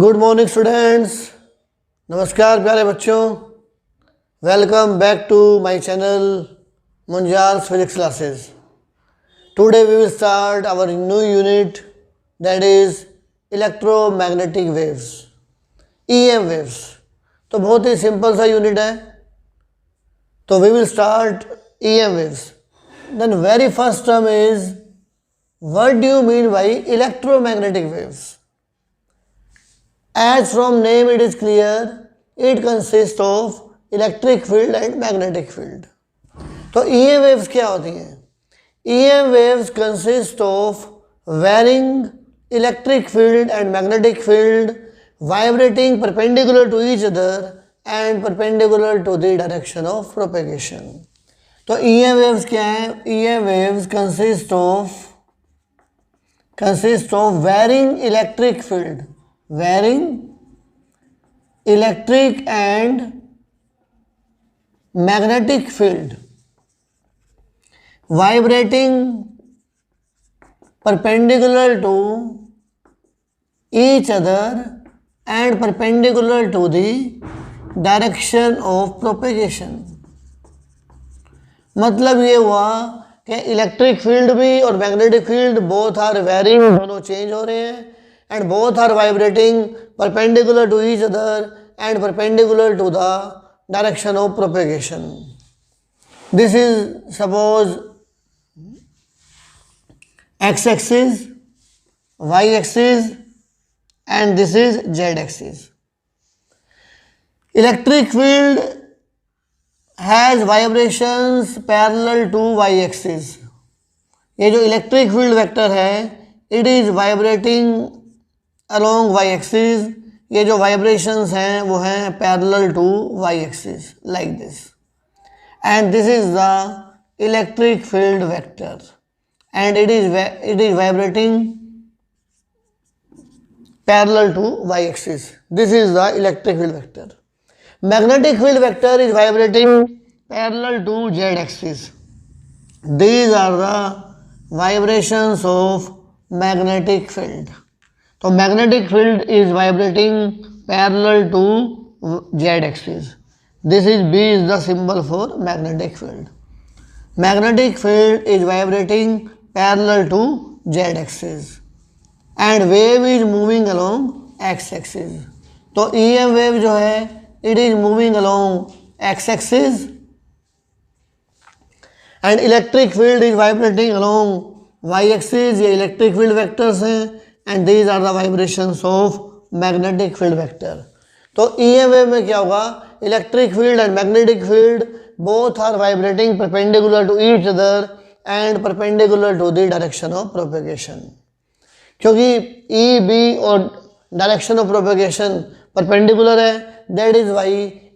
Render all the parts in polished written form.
Good morning students. नमस्कार प्यारे बच्चों। Welcome back to my channel Munjal's physics classes. Today we will start our new unit that is electromagnetic waves, EM waves. तो बहुत ही simple सा unit है। तो we will start EM waves. Then very first term is what do you mean by electromagnetic waves? As from name it is clear, it consists of electric field and magnetic field. तो EM waves क्या होती हैं? EM waves consist of varying electric field and magnetic field vibrating perpendicular to each other and perpendicular to the direction of propagation. तो EM waves क्या है? EM waves consist of varying electric field, varying electric and magnetic field vibrating perpendicular to each other and perpendicular to the direction of propagation. मतलब ये हुआ कि electric field भी और magnetic field both are varying, दोनों change हो रहे हैं, and both are vibrating perpendicular to each other and perpendicular to the direction of propagation. This is suppose x-axis, y-axis and this is z-axis. Electric field has vibrations parallel to y-axis. ये जो electric field vector है it is vibrating along y-axis. ये जो vibrations हैं वो हैं parallel to y-axis like this, and this is the electric field vector and it is vibrating parallel to y-axis. This is the electric field vector. Magnetic field vector is vibrating parallel to z-axis. These are the vibrations of magnetic field. So magnetic field is vibrating parallel to z-axis. This is B is the symbol for magnetic field. Magnetic field is vibrating parallel to z-axis and wave is moving along x-axis. तो EM wave जो है it is moving along x-axis and electric field is vibrating along y-axis. ये electric field vectors हैं and these are the vibrations of magnetic field vector. तो EM wave में क्या होगा? Electric field and magnetic field both are vibrating perpendicular to each other and perpendicular to the direction of propagation. क्योंकि E, B और direction of propagation perpendicular है, that is why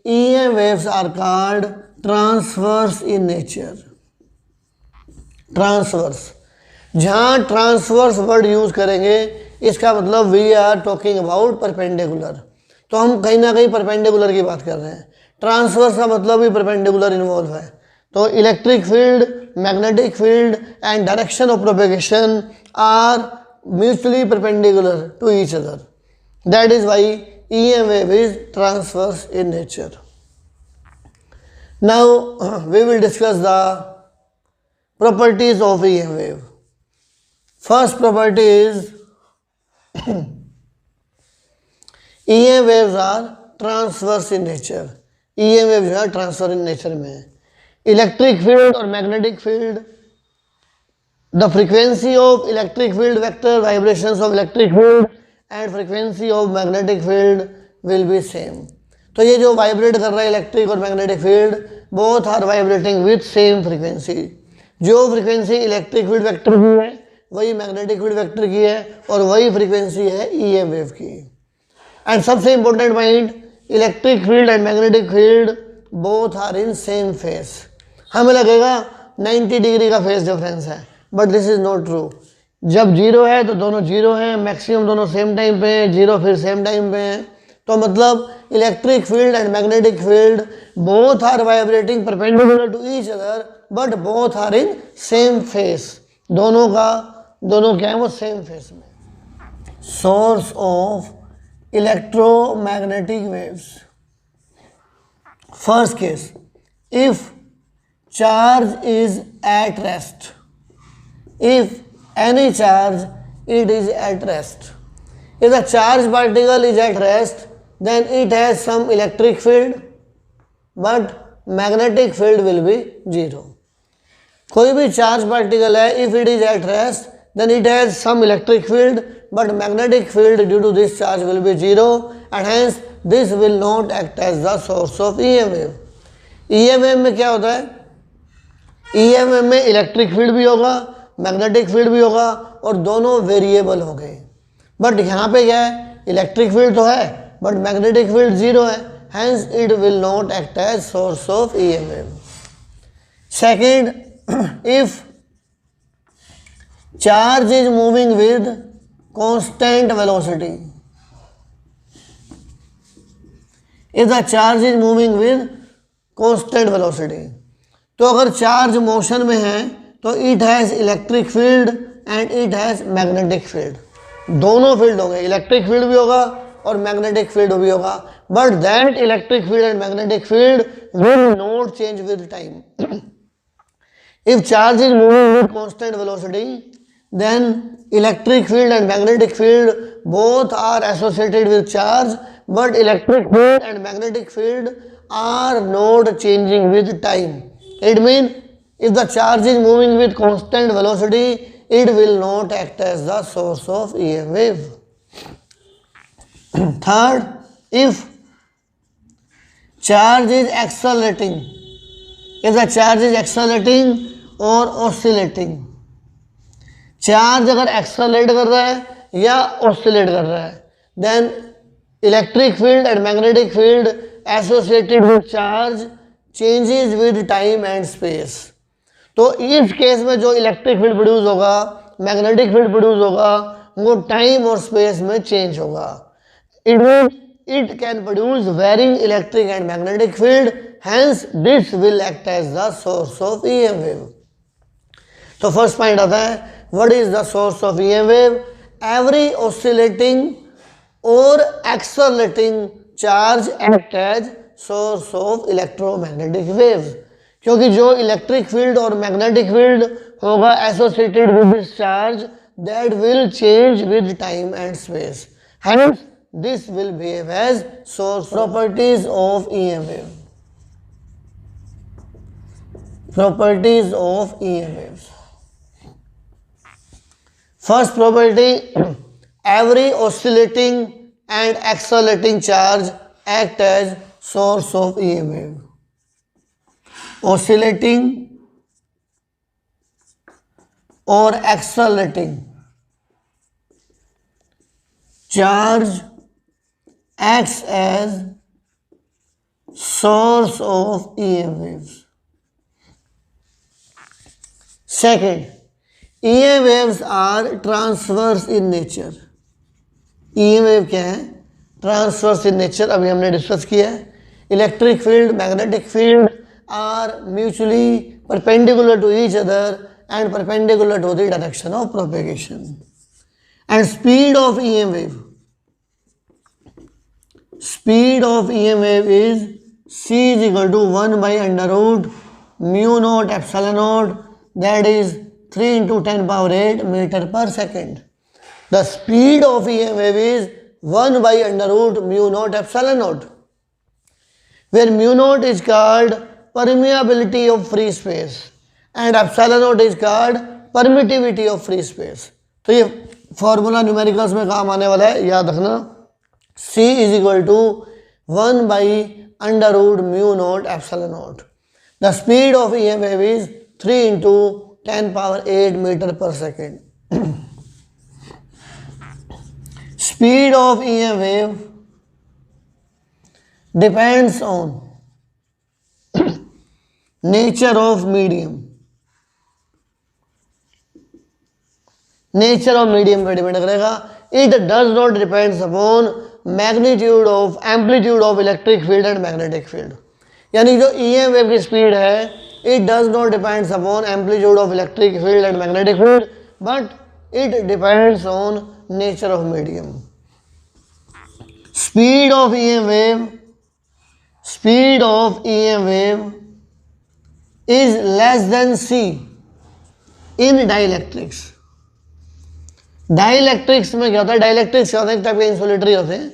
EM waves are called transverse in nature. Transverse. जहाँ transverse word use करेंगे इसका मतलब we are talking about perpendicular. तो हम कहीं ना कहीं परपेंडिकुलर की बात कर रहे हैं। ट्रांसवर्स का मतलब भी परपेंडिकुलर इन्वॉल्व है। तो electric field, magnetic field and direction of propagation are mutually perpendicular to each other. That is why EM wave is transverse in nature. Now we will discuss the properties of EM wave. First property is EM waves are transverse in nature. EM waves are transverse in nature में electric field और magnetic field, the frequency of electric field vector vibrations of electric field and frequency of magnetic field will be same. तो ये जो vibrate कर रहा है electric और magnetic field both are vibrating with same frequency. जो frequency electric field vector की है वही मैग्नेटिक फील्ड वेक्टर की है और वही फ्रीक्वेंसी है EM वेव की। एंड सबसे important point, electric field and magnetic field both are in same phase. हमें लगेगा 90 डिग्री का फेस डिफरेंस है, but this is not true. जब जीरो है तो दोनों जीरो हैं, मैक्सिमम दोनों सेम टाइम पे हैं, जीरो फिर सेम टाइम पे हैं। तो मतलब electric field and magnetic field both are vibrating perpendicular to each other but both are in same phase. दोनों क्या है वो सेम फेस में। Source of electromagnetic waves. First case, if charge is at rest, if any charge it is at rest, if the charged particle is at rest, then it has some electric field but magnetic field will be zero. कोई भी charge particle है, if it is at rest, then it has some electric field but magnetic field due to this charge will be zero, and hence this will not act as the source of EM wave. EM wave में क्या होता है? EM wave में electric field भी होगा, magnetic field भी होगा और दोनों वेरिएबल हो गए. बट यहाँ पे क्या है? इलेक्ट्रिक फील्ड तो है बट मैग्नेटिक फील्ड जीरो है, hence it will not act as source of EM wave. Second, if charge is moving with constant velocity, if the charge is moving with constant velocity, तो अगर charge motion में है तो it has electric field and it has magnetic field. दोनों field होंगे, electric field भी होगा और मैग्नेटिक फील्ड भी होगा, but that electric field and magnetic field will not change with time. If charge is moving with constant velocity, then electric field and magnetic field both are associated with charge, but electric field and magnetic field are not changing with time. It means if the charge is moving with constant velocity, it will not act as the source of EM wave. Third, if charge is accelerating, if the charge is accelerating or oscillating, charge अगर accelerate कर रहा है या oscillate कर रहा है, then electric field and magnetic field associated with charge changes with time and space. तो इस केस में जो इलेक्ट्रिक फील्ड प्रोड्यूस होगा, मैग्नेटिक फील्ड प्रोड्यूस होगा, वो टाइम और स्पेस में चेंज होगा. It means it can produce varying electric and magnetic field, hence this will act as the source of EM wave. तो फर्स्ट पॉइंट आता है, what is the source of EM wave? Every oscillating or accelerating charge act as source of electromagnetic waves. क्योंकि जो electric field और magnetic field होगा associated with this charge, that will change with time and space, hence this will behave as source. Properties of EM wave. Properties of EM waves. First property, every oscillating and accelerating charge act as source of EM wave. Oscillating or accelerating charge acts as source of EM waves. Second, EM waves are transverse in nature. EM wave क्या है? Transverse in nature. अभी हमने discuss किया है. Electric field, magnetic field are mutually perpendicular to each other and perpendicular to the direction of propagation. And speed of EM wave, speed of EM wave is c is equal to 1 by under root mu naught epsilon naught, that is 3 into 10 power 8 meter per second. The speed of EM wave is 1 by under root mu naught epsilon naught, where mu naught is called permeability of free space and epsilon naught is called permittivity of free space. तो ये formula numericals में काम आने वाला है, याद रखना. c is equal to 1 by under root mu naught epsilon naught. The speed of EM wave is 3 into 10 power 8 meter per second. Speed of EM wave depends on nature of medium. Nature of medium पर depend करेगा. It does not depends upon magnitude of amplitude of electric field and magnetic field. यानी जो EM wave की speed है, it does not depends upon amplitude of electric field and magnetic field, but it depends on nature of medium. Speed of EM wave is less than c in dielectrics. Dielectrics में क्या होता है, dielectrics क्या होता है, एक type के इंसुलेटरी होते हैं,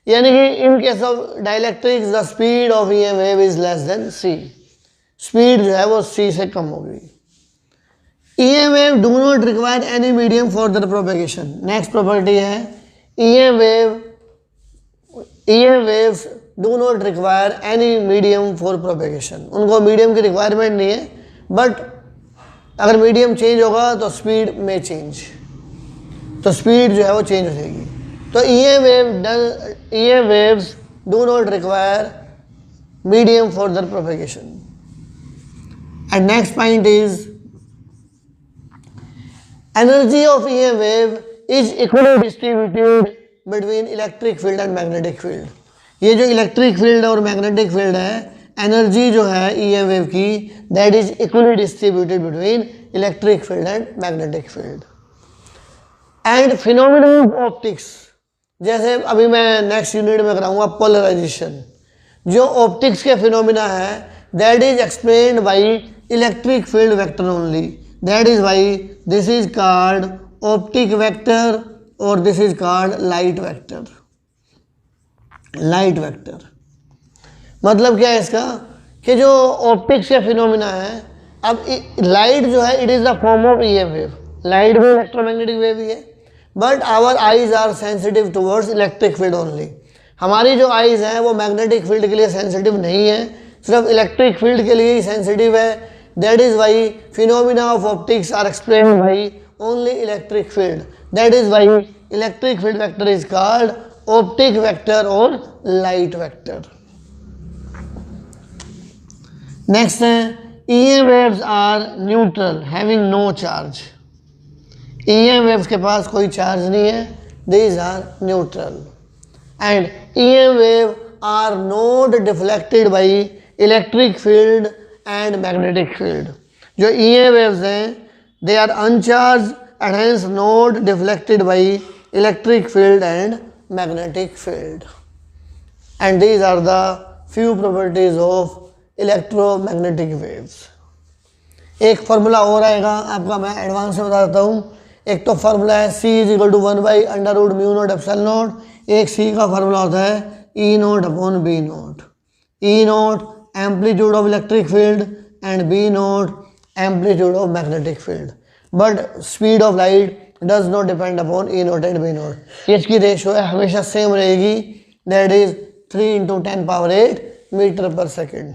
यानी कि in case of dielectrics the speed of EM wave is less than C, speed जो है वो सी से कम होगी. EM wave do not require any medium for their propagation. Next property है EM waves do not require any medium for propagation. उनको medium की requirement नहीं है, बट अगर मीडियम चेंज होगा तो स्पीड में चेंज, तो स्पीड जो है वो चेंज हो जाएगी. तो EM waves do not require medium for their propagation. And next point is energy of EM wave is equally distributed between electric field and magnetic field. ये जो इलेक्ट्रिक फील्ड और मैग्नेटिक फील्ड है, energy जो है EM wave की that is equally distributed between electric field and magnetic field. And phenomena of optics, जैसे अभी मैं नेक्स्ट यूनिट में कराऊंगा पोलराइजेशन. जो ऑप्टिक्स के फिनोमिना है that is explained by electric field vector only. That is why this is called optic vector और this is called light vector. Light vector मतलब क्या है इसका, कि जो ऑप्टिक्स के फिनोमिना है, अब लाइट जो है it is the form of EM wave. Light भी इलेक्ट्रोमैग्नेटिक वेव ही है, but our eyes are sensitive towards electric field only. हमारी जो आईज हैं वो मैग्नेटिक फील्ड के लिए सेंसिटिव नहीं है, सिर्फ इलेक्ट्रिक फील्ड के लिए ही सेंसिटिव है. That is why phenomena of optics are explained by only electric field. That is why electric field vector is called optic vector और लाइट वेक्टर. नेक्स्ट है EM waves are neutral having no charge. EM waves के पास कोई charge नहीं है, these are neutral. And EM wave are not deflected by electric field and magnetic field. जो EM waves हैं they are uncharged and hence not deflected by electric field and magnetic field. And these are the few properties of electromagnetic waves. एक formula और आएगा आपका, मैं advance में बता देता हूँ. एक तो फार्मूला है C = 1/√μ0ε0. एक C का फार्मूला होता है E0/B0. E0 amplitude of electric field and B0 amplitude of magnetic field. But speed of light does not depend upon E0 and B0. इसकी रेशो है हमेशा सेम रहेगी, दैट इज 3 × 10⁸ मीटर पर second.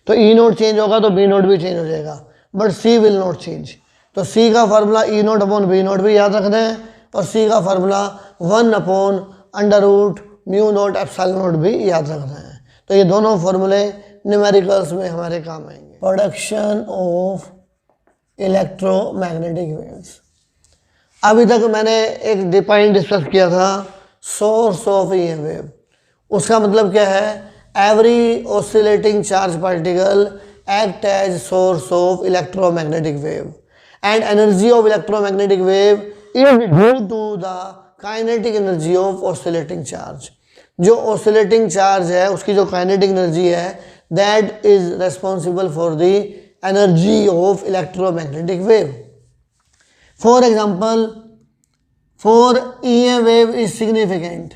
तो E0 change होगा तो B0 भी change हो जाएगा, but C will not change. तो C का फार्मूला E0/B0 भी याद रखना है और C का फार्मूला 1/√μ0ε0 भी याद रखना है. तो ये दोनों फार्मूले न्यूमेरिकल्स में हमारे काम आएंगे. Production of electromagnetic waves. अभी तक मैंने एक पॉइंट डिस्कस किया था सोर्स ऑफ EM वेव. उसका मतलब क्या है, every oscillating charge particle act as source of electromagnetic wave and energy of electromagnetic wave is due to the kinetic energy of oscillating charge. जो oscillating charge है उसकी जो kinetic energy है that is responsible for the energy of electromagnetic wave. For example, for EM wave is significant.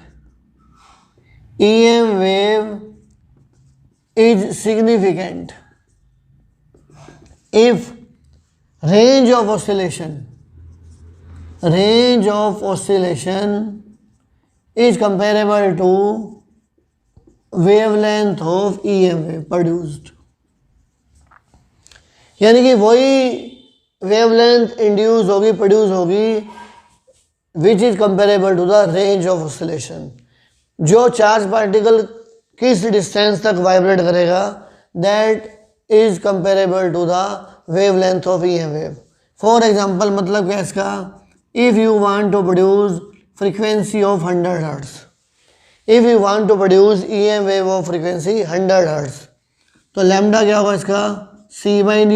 EM wave is significant if range of oscillation is comparable to wavelength of EM wave produced. यानी कि वही wavelength induce होगी, produce होगी, which is comparable to the range of oscillation. जो charge particle किस distance तक vibrate करेगा that is comparable to the wavelength of EM wave. For example मतलब क्या इसका, if you want to produce frequency of 100 hertz, if you want to produce EM wave of frequency 100 hertz, तो lambda क्या होगा इसका, C/ν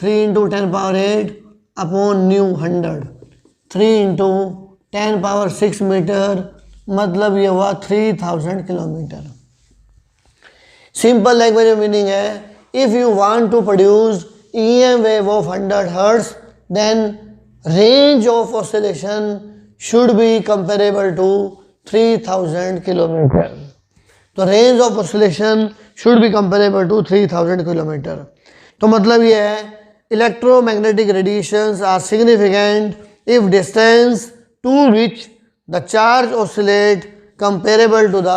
3 × 10⁸ upon ν 100, 3 × 10⁶ metre मतलब ये हुआ 3000 किलोमीटर। सिंपल लैंग्वेज में मीनिंग है, if you want to produce EM wave of 100 hertz then range of oscillation should be comparable to 3000 kilometre. तो range of oscillation should be comparable to 3000 kilometre. तो मतलब ये है, electromagnetic radiations are significant if distance to which the charge oscillate comparable to the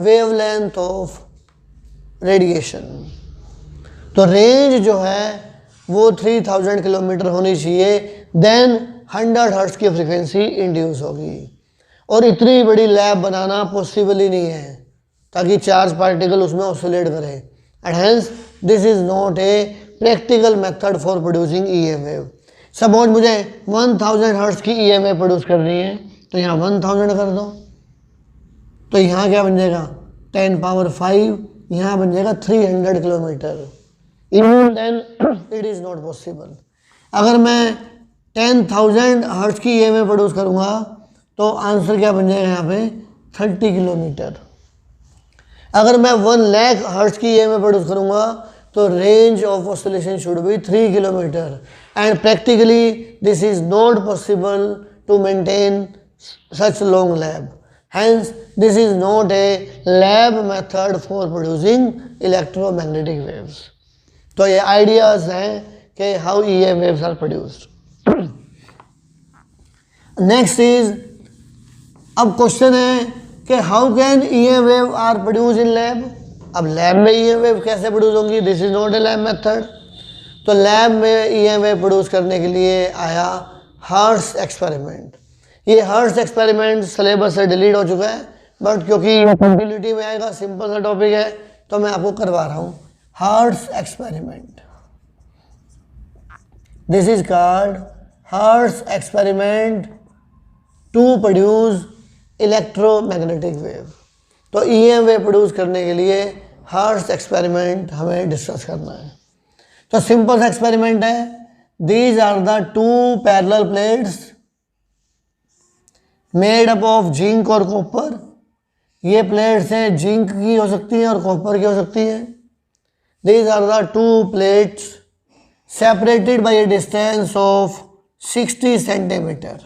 wavelength of radiation. तो range जो है वो 3000 kilometre होनी चाहिए, देन 100 हर्ट्ज की फ्रीक्वेंसी इंड्यूस होगी। और इतनी बड़ी लैब बनाना पॉसिबल ही नहीं है ताकि चार्ज पार्टिकल उसमें ऑसिलेट करे, and hence this is not a practical method for producing EM wave. Suppose मुझे 1000 हर्ट्ज की EM वेव प्रोड्यूस करनी है, तो यहाँ 1000 कर दो, तो यहाँ क्या बन जाएगा 10 पावर 5, यहाँ बन जाएगा 300 kilometre. Even then it is not possible. अगर मैं 10,000 हर्ट्ज की EM वेव प्रोड्यूस करूँगा तो आंसर क्या बन जाएगा यहाँ पे 30 किलोमीटर। अगर मैं 1 लाख हर्ट्ज की EM वेव प्रोड्यूस करूँगा तो range of oscillation should be 3 kilometre, and practically this is not possible to maintain such long lab, hence this is not a lab method for producing electromagnetic waves। तो ये ideas हैं कि how EM waves are produced। Next is, अब question है कि how can EM wave are produce in lab. अब lab में EM wave कैसे प्रोड्यूस होंगी, this is not a lab method. तो लैब में EM wave प्रोड्यूस करने के लिए आया हर्ट्ज एक्सपेरिमेंट। ये हर्ट्ज एक्सपेरिमेंट सिलेबस से डिलीट हो चुका है, बट क्योंकि ये कंटिन्यूटी में आएगा, सिंपल सा टॉपिक है, तो मैं आपको करवा रहा हूँ Hertz experiment. This is called Hertz experiment to produce electromagnetic wave. तो EM वेव प्रोड्यूस करने के लिए हर्ट्ज एक्सपेरिमेंट हमें डिस्कस करना है। तो सिंपल सा एक्सपेरिमेंट है, these are the 2 parallel plates made up of zinc और कॉपर। ये प्लेट्स हैं, जिंक की हो सकती हैं और कॉपर की हो सकती हैं। These are the 2 plates separated by a distance of 60 centimetre.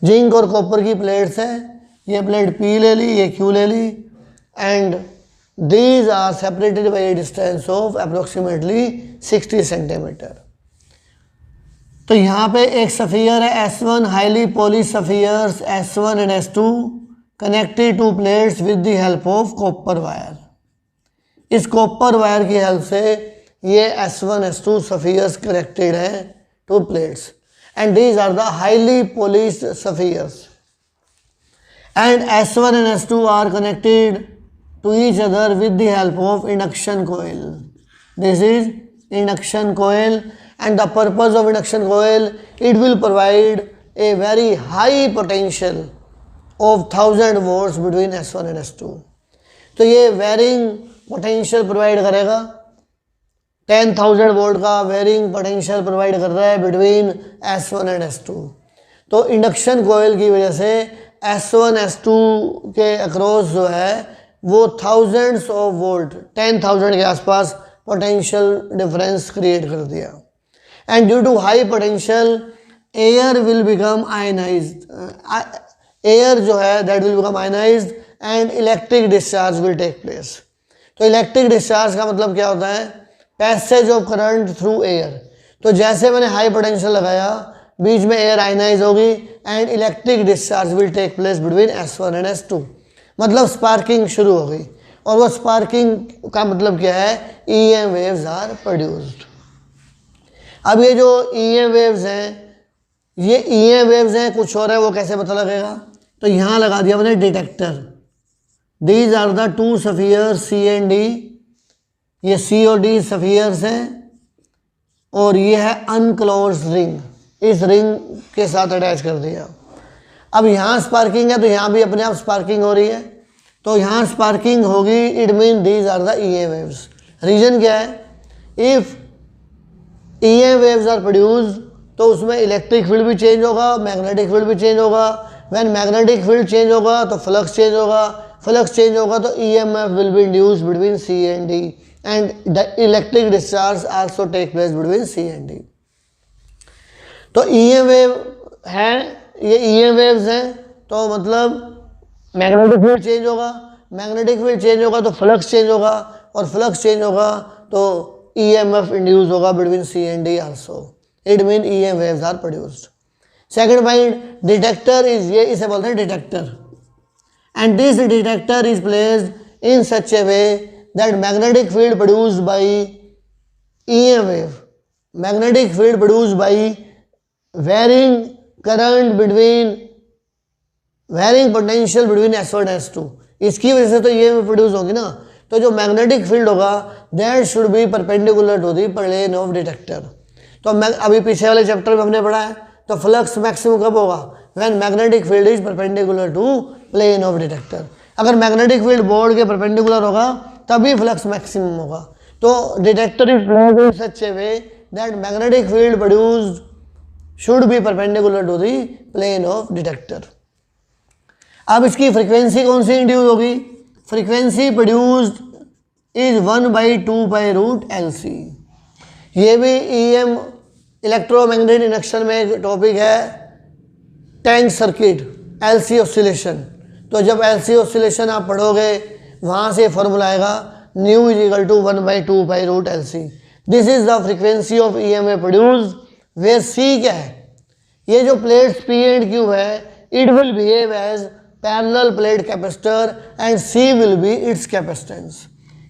Zinc और कॉपर की प्लेट्स हैं, ये प्लेट P ले ली, ये Q ले ली, and these are separated by a distance of approximately 60 centimetre. तो यहाँ पे एक सफ़ियर है S1, highly polish spheres S1 and S2 connected to plates with the help of copper wire. इस कॉपर वायर की हेल्प से ये S1 S2 सफ़ियर्स कनेक्टेड हैं to plates, and these are the highly polished spheres, and S1 and S2 are connected to each other with the help of induction coil. This is induction coil, and the purpose of induction coil, it will provide a very high potential of 1000 volts between S1 and S2। तो ये varying potential provide करेगा, 10,000 volt का varying potential provide कर रहा है between S1 and S2। तो induction कोयल की वजह से S1 S2 के अक्रॉस जो है वो थाउजेंड्स ऑफ वोल्ट, 10,000 के आसपास पोटेंशियल डिफरेंस क्रिएट कर दिया, and due to high potential air will become ionized, air जो है that will become ionized and electric discharge will take place। तो electric discharge का मतलब क्या होता है, passage of current through air। तो जैसे मैंने high potential लगाया, बीच में air ionize होगी and electric discharge will take place between S1 and S2, मतलब sparking शुरू हो गई। और वो sparking का मतलब क्या है, EM waves are produced। अब ये जो EM वेव्स हैं, ये EM वेव्स हैं, कुछ और है वो कैसे पता लगेगा, तो यहाँ लगा दिया मैंने detector. These are the 2 spheres C and D, ये C और D सफ़ियर्स हैं, और ये है अनक्लोज्ड रिंग, इस रिंग के साथ अटैच कर दिया। अब यहाँ स्पार्किंग है तो यहाँ भी अपने आप स्पार्किंग हो रही है, तो यहाँ स्पार्किंग होगी, it mean these are the EM waves. Reason क्या है, if EM waves are produce तो उसमें इलेक्ट्रिक फील्ड भी चेंज होगा, मैग्नेटिक फील्ड भी चेंज होगा, व्हेन मैग्नेटिक फील्ड चेंज होगा तो फ्लक्स चेंज होगा, फ्लक्स चेंज होगा तो EMF will be induce between C and D and the electric discharge also take place between C and D. तो EM wave है, ये ईएम वेव्स हैं, तो मतलब मैग्नेटिक फील्ड चेंज होगा, मैग्नेटिक फील्ड चेंज होगा तो फ्लक्स चेंज होगा, और फ्लक्स चेंज होगा तो ईएमएफ इंड्यूस होगा between C and D also. It mean EM waves are produced. Second point, detector is, ये इसे बोलते हैं detector, and this detector is placed in such a way that magnetic field produced by EM wave, magnetic field produced by varying current between varying potential between S1 और S2, इसकी वजह से तो ये प्रोड्यूस होगी ना। तो जो मैग्नेटिक फील्ड होगा that should be perpendicular to the plane of detector. तो अभी पीछे वाले चैप्टर में हमने पढ़ा है, तो फ्लक्स मैक्सिमम कब होगा, when magnetic field is perpendicular to plane of detector. अगर मैग्नेटिक फील्ड बोर्ड के परपेंडिकुलर होगा तभी फ्लक्स मैक्सिमम होगा। तो detector is placed in such a way that magnetic field produced should be perpendicular to the plane of detector। अब इसकी frequency कौन सी induce होगी, फ्रीक्वेंसी प्रोड्यूस्ड इज 1/2π√LC। ये भी ईएम इलेक्ट्रोमैग्नेटिक इंडक्शन में एक टॉपिक है, टैंक सर्किट, एलसी ऑसिलेशन। तो जब एलसी ऑसिलेशन आप पढ़ोगे वहाँ से फॉर्मूला आएगा nu is equal to 1/2π√LC। This is the frequency of EMF produced, where C क्या है, ये जो प्लेट्स पी एंड क्यू है, it will behave as parallel plate capacitor and C will be its capacitance.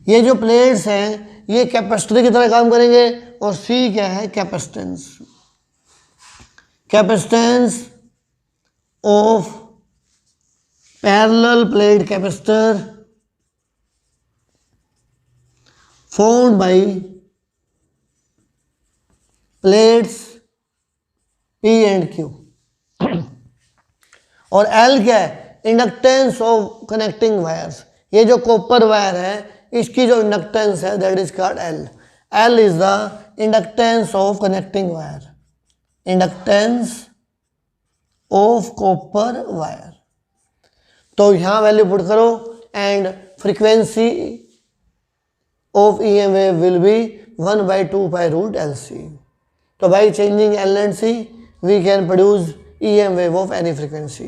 ये जो plates हैं ये capacitor की तरह काम करेंगे, और सी क्या है, capacitance, capacitance of parallel plate capacitor formed by plates P and Q। और L क्या है, इंडक्टेंस ऑफ कनेक्टिंग वायर्स। ये जो कॉपर वायर है इसकी जो इंडक्टेंस है that is called L। L is the inductance of connecting wire, inductance of copper wire. तो यहाँ वैल्यू पुट करो and frequency of EM wave will be 1/2π√LC। तो by changing L and C we can produce EM wave of any frequency.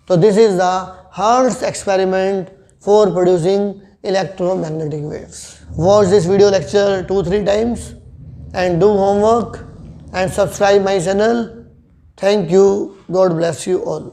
So this is the Hertz experiment for producing electromagnetic waves. Watch this video lecture 2-3 times and do homework and subscribe my channel. Thank you. God bless you all.